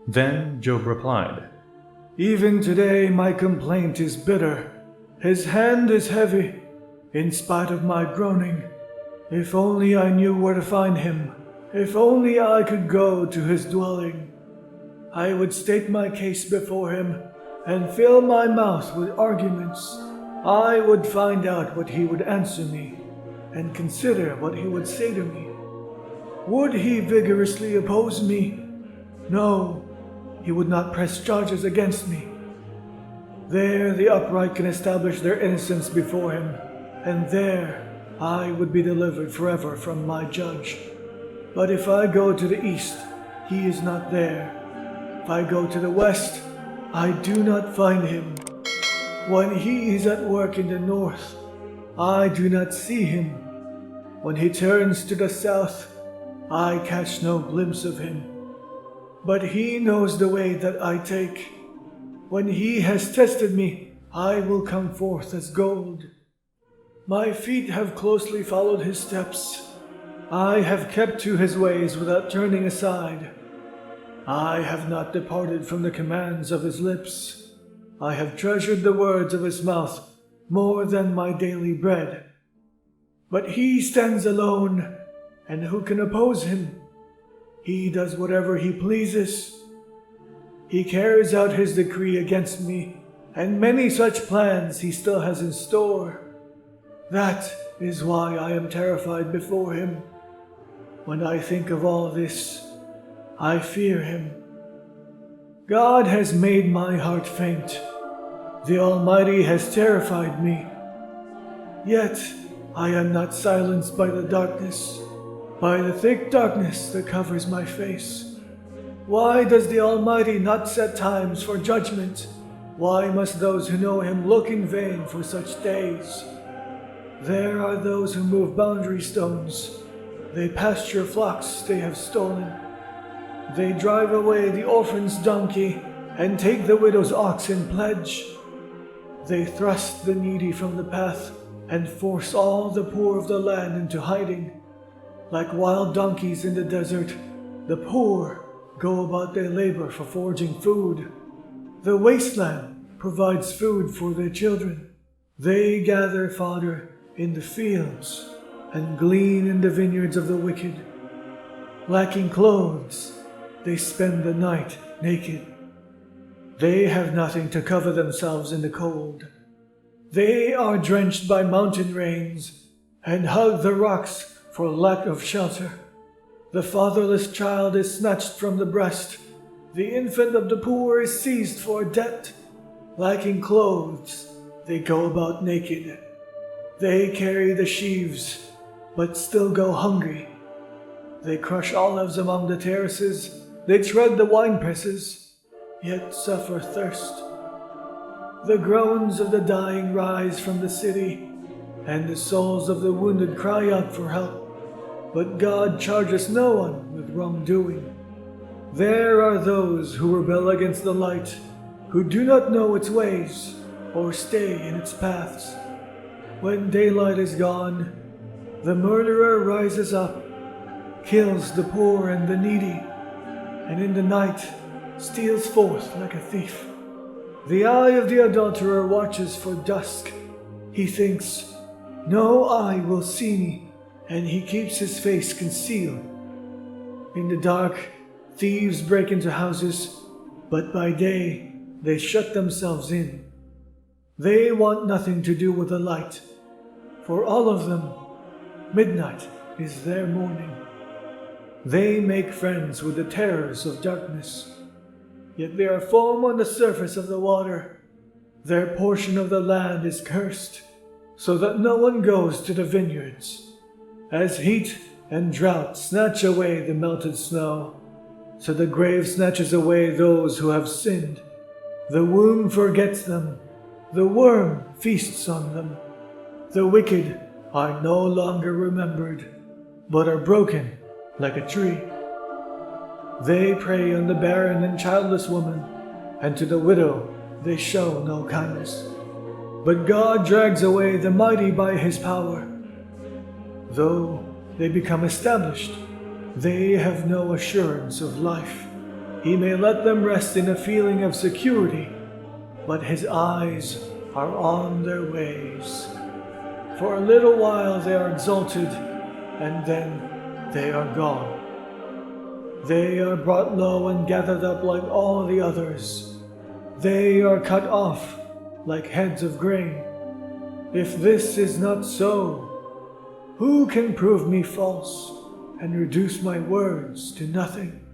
Then Job replied, Even today my complaint is bitter. His hand is heavy, in spite of my groaning. If only I knew where to find him. If only I could go to his dwelling. I would state my case before him and fill my mouth with arguments. I would find out what he would answer me and consider what he would say to me. Would he vigorously oppose me? No, he would not press charges against me. There the upright can establish their innocence before him, and there I would be delivered forever from my judge. But if I go to the east, he is not there. If I go to the west, I do not find him. When he is at work in the north, I do not see him. When he turns to the south, I catch no glimpse of him. But he knows the way that I take. When he has tested me, I will come forth as gold. My feet have closely followed his steps. I have kept to his ways without turning aside. I have not departed from the commands of his lips. I have treasured the words of his mouth more than my daily bread. But he stands alone, and who can oppose him? He does whatever he pleases. He carries out his decree against me, and many such plans he still has in store. That is why I am terrified before him. When I think of all this, I fear him. God has made my heart faint. The Almighty has terrified me. Yet I am not silenced by the darkness, by the thick darkness that covers my face. Why does the Almighty not set times for judgment? Why must those who know him look in vain for such days? There are those who move boundary stones. They pasture flocks they have stolen. They drive away the orphan's donkey and take the widow's ox in pledge. They thrust the needy from the path and force all the poor of the land into hiding. Like wild donkeys in the desert, the poor go about their labor for foraging food. The wasteland provides food for their children. They gather fodder in the fields and glean in the vineyards of the wicked. Lacking clothes, they spend the night naked. They have nothing to cover themselves in the cold. They are drenched by mountain rains and hug the rocks for lack of shelter. The fatherless child is snatched from the breast. The infant of the poor is seized for a debt. Lacking clothes, they go about naked. They carry the sheaves, but still go hungry. They crush olives among the terraces. They tread the winepresses, yet suffer thirst. The groans of the dying rise from the city, and the souls of the wounded cry out for help. But God charges no one with wrongdoing. There are those who rebel against the light, who do not know its ways or stay in its paths. When daylight is gone, the murderer rises up, kills the poor and the needy, and in the night steals forth like a thief. The eye of the adulterer watches for dusk. He thinks, "No eye will see me," and he keeps his face concealed. In the dark, thieves break into houses, but by day they shut themselves in. They want nothing to do with the light. For all of them, midnight is their morning. They make friends with the terrors of darkness, yet they are foam on the surface of the water. Their portion of the land is cursed, so that no one goes to the vineyards. As heat and drought snatch away the melted snow, so the grave snatches away those who have sinned. The womb forgets them, the worm feasts on them. The wicked are no longer remembered, but are broken like a tree. They prey on the barren and childless woman, and to the widow they show no kindness. But God drags away the mighty by his power. Though they become established, they have no assurance of life. He may let them rest in a feeling of security, but his eyes are on their ways. For a little while they are exalted, and then they are gone. They are brought low and gathered up like all the others. They are cut off like heads of grain. If this is not so, who can prove me false and reduce my words to nothing?